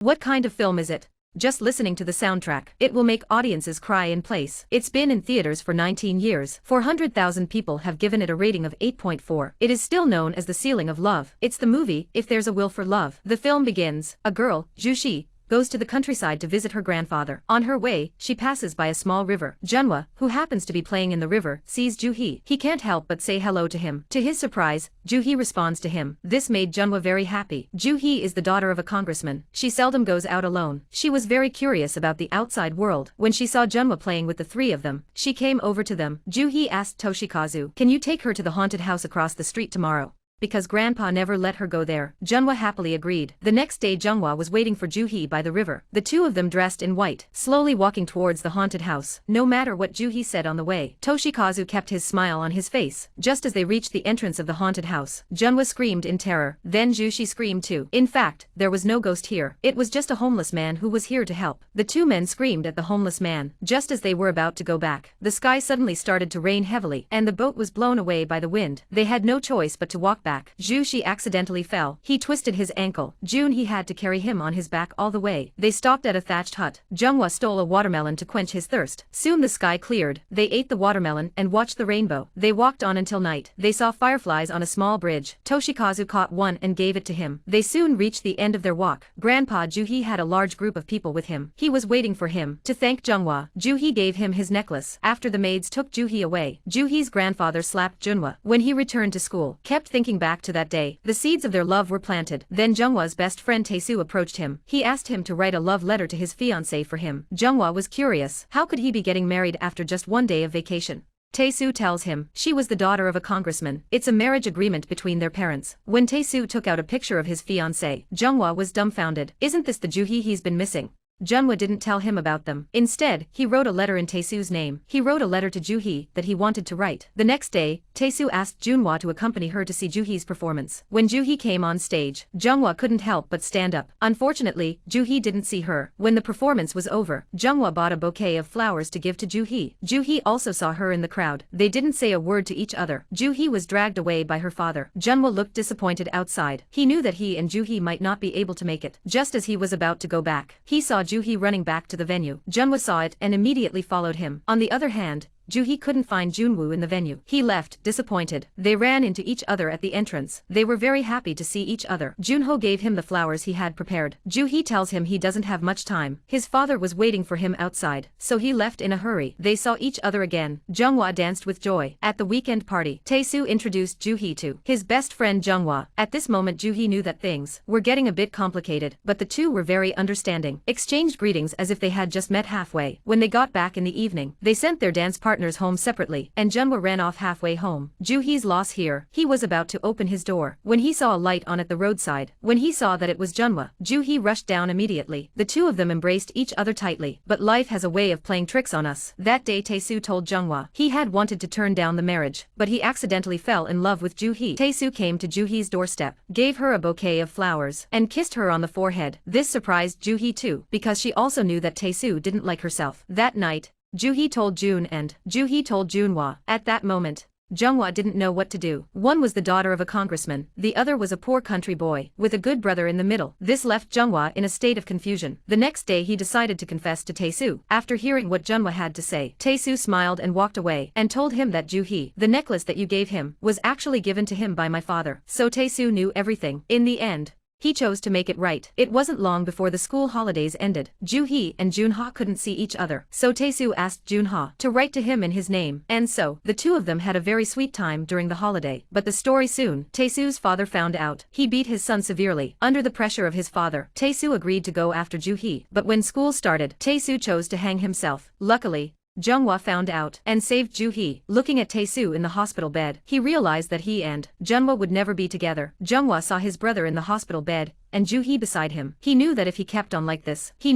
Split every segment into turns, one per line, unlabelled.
What kind of film is it? Just listening to the soundtrack, it will make audiences cry in place. It's been in theaters for 19 years. 400,000 people have given it a rating of 8.4. It is still known as the ceiling of love. It's the movie, If There's a Will for Love. The film begins. A girl, Jushi, goes to the countryside to visit her grandfather. On her way, she passes by a small river. Junhwa, who happens to be playing in the river, sees Juhi. He can't help but say hello to him. To his surprise, Juhi responds to him. This made Junhwa very happy. Juhi is the daughter of a congressman. She seldom goes out alone. She was very curious about the outside world. When she saw Junhwa playing with the three of them, she came over to them. Juhi asked Toshikazu, "Can you take her to the haunted house across the street tomorrow?" Because grandpa never let her go there. Junhwa happily agreed. The next day Junhwa was waiting for Juhi by the river. The two of them dressed in white, slowly walking towards the haunted house. No matter what Juhi said on the way, Toshikazu kept his smile on his face. Just as they reached the entrance of the haunted house, Junhwa screamed in terror. Then Jushi screamed too. In fact, there was no ghost here. It was just a homeless man who was here to help. The two men screamed at the homeless man. Just as they were about to go back, the sky suddenly started to rain heavily, and the boat was blown away by the wind. They had no choice but to walk back. Jushi accidentally fell. He twisted his ankle. He had to carry him on his back all the way. They stopped at a thatched hut. Junhwa stole a watermelon to quench his thirst. Soon the sky cleared. They ate the watermelon and watched the rainbow. They walked on until night. They saw fireflies on a small bridge. Toshikazu caught one and gave it to him. They soon reached the end of their walk. Grandpa Juhi had a large group of people with him. He was waiting for him. To thank Junhwa, Juhi gave him his necklace. After the maids took Juhi away, Juhi's grandfather slapped Junhwa. When he returned to school, kept thinking back to that day. The seeds of their love were planted. Then Junhwa's best friend Taesu approached him. He asked him to write a love letter to his fiancée for him. Junhwa was curious. How could he be getting married after just one day of vacation? Taesu tells him she was the daughter of a congressman. It's a marriage agreement between their parents. When Taesu took out a picture of his fiancée, Junhwa was dumbfounded. Isn't this the Juhi he's been missing? Junhwa didn't tell him about them. Instead, he wrote a letter in Taesu's name. He wrote a letter to Juhi that he wanted to write. The next day, Taesu asked Junhwa to accompany her to see Juhi's performance. When Juhi came on stage, Junhwa couldn't help but stand up. Unfortunately, Juhi didn't see her. When the performance was over, Junhwa bought a bouquet of flowers to give to Juhi. Juhi also saw her in the crowd. They didn't say a word to each other. Juhi was dragged away by her father. Junhwa looked disappointed outside. He knew that he and Juhi might not be able to make it. Just as he was about to go back, he saw Juhi running back to the venue. Junhwa saw it and immediately followed him. On the other hand, Juhi couldn't find Junwoo in the venue. He left, disappointed. They ran into each other at the entrance. They were very happy to see each other. Junho gave him the flowers he had prepared. Juhi tells him he doesn't have much time. His father was waiting for him outside, so he left in a hurry. They saw each other again. Junghwa danced with joy. At the weekend party, Taesu introduced Juhi to his best friend Junghwa. At this moment Juhi knew that things were getting a bit complicated, but the two were very understanding. Exchanged greetings as if they had just met halfway. When they got back in the evening, they sent their dance partners home separately, and Junhwa ran off halfway home. Juhi's loss here. He was about to open his door when he saw a light on at the roadside. When he saw that it was Junhwa, Juhi rushed down immediately. The two of them embraced each other tightly. But life has a way of playing tricks on us. That day Taesu told Junhwa he had wanted to turn down the marriage, but he accidentally fell in love with Juhi. Taesu came to Juhi's doorstep, gave her a bouquet of flowers, and kissed her on the forehead. This surprised Juhi too, because she also knew that Taesu didn't like herself. That night, Juhi told Jun and Juhi told Junhwa. At that moment, Junhwa didn't know what to do. One was the daughter of a congressman, the other was a poor country boy, with a good brother in the middle. This left Junhwa in a state of confusion. The next day he decided to confess to Taesu. After hearing what Junhwa had to say, Taesu smiled and walked away, and told him that Juhi, the necklace that you gave him, was actually given to him by my father. So Taesu knew everything. In the end, he chose to make it right. It wasn't long before the school holidays ended. Juhi and Junha couldn't see each other, so Taesu asked Junha to write to him in his name. And so, the two of them had a very sweet time during the holiday. But the story soon, Taesu's father found out. He beat his son severely. Under the pressure of his father, Taesu agreed to go after Juhi. But when school started, Taesu chose to hang himself. Luckily, Junhwa found out and saved Juhi. Looking at Taesu in the hospital bed, he realized that he and Junhwa would never be together. Junhwa saw his brother in the hospital bed, and Juhi beside him. He knew that if he kept on like this, he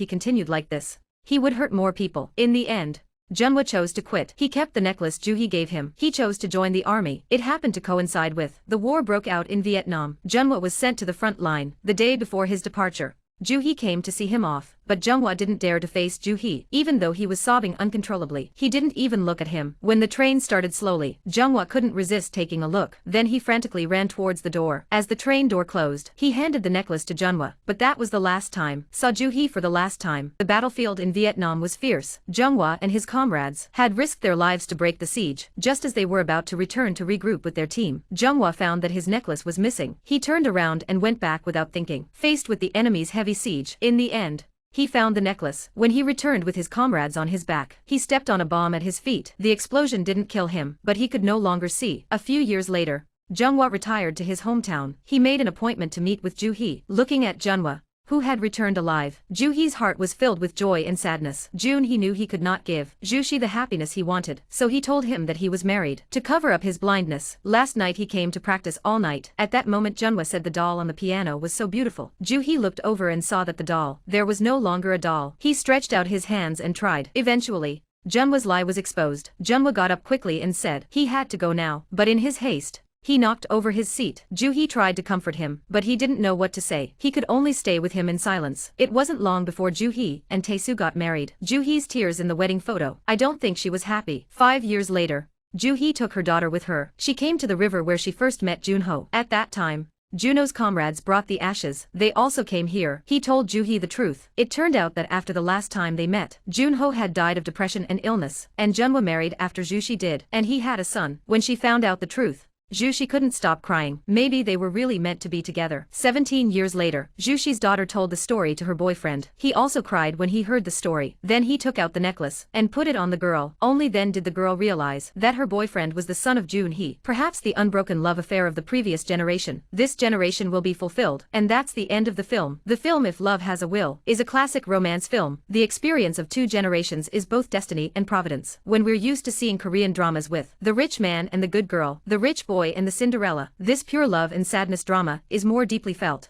continued like this, he would hurt more people. In the end, Junhwa chose to quit. He kept the necklace Juhi gave him. He chose to join the army. It happened to coincide with the war broke out in Vietnam. Junhwa was sent to the front line the day before his departure. Joo-hee came to see him off, but Junghwa didn't dare to face Joo-hee, even though he was sobbing uncontrollably. He didn't even look at him. When the train started slowly, Junghwa couldn't resist taking a look. Then he frantically ran towards the door. As the train door closed, he handed the necklace to Junghwa, but that was the last time. Saw Joo-hee for the last time. The battlefield in Vietnam was fierce. Junghwa and his comrades had risked their lives to break the siege. Just as they were about to return to regroup with their team, Junghwa found that his necklace was missing. He turned around and went back without thinking. Faced with the enemy's heavy siege, in the end, he found the necklace. When he returned with his comrades on his back, he stepped on a bomb at his feet. The explosion didn't kill him, but he could no longer see. A few years later, Junghwa retired to his hometown. He made an appointment to meet with Joo-hee. Looking at Junghwa, who had returned alive, Joo-hee's heart was filled with joy and sadness. He knew he could not give Joo-hee the happiness he wanted, so he told him that he was married. To cover up his blindness, last night he came to practice all night. At that moment Junghwa said the doll on the piano was so beautiful. Joo-hee looked over and saw that the doll, there was no longer a doll. He stretched out his hands and tried. Eventually, Junhwa's lie was exposed. Junhwa got up quickly and said he had to go now, but in his haste, he knocked over his seat. Joo-hee tried to comfort him, but he didn't know what to say. He could only stay with him in silence. It wasn't long before Joo-hee and Tae-soo got married. Joo-hee's tears in the wedding photo. I don't think she was happy. 5 years later, Joo-hee took her daughter with her. She came to the river where she first met Junho. At that time, Juno's comrades brought the ashes. They also came here. He told Joo-hee the truth. It turned out that after the last time they met, Junho had died of depression and illness, and Junhwa married after Joo-hee did, and he had a son. When she found out the truth, Joo-hee couldn't stop crying. Maybe they were really meant to be together. 17 years later, Joo-hee's daughter told the story to her boyfriend. He also cried when he heard the story. Then he took out the necklace and put it on the girl. Only then did the girl realize that her boyfriend was the son of Joo-hee. Perhaps the unbroken love affair of the previous generation. This generation will be fulfilled. And that's the end of the film. The film If Love Has a Will is a classic romance film. The experience of two generations is both destiny and providence. When we're used to seeing Korean dramas with the rich man and the good girl, the rich boy and the Cinderella, this pure love and sadness drama is more deeply felt.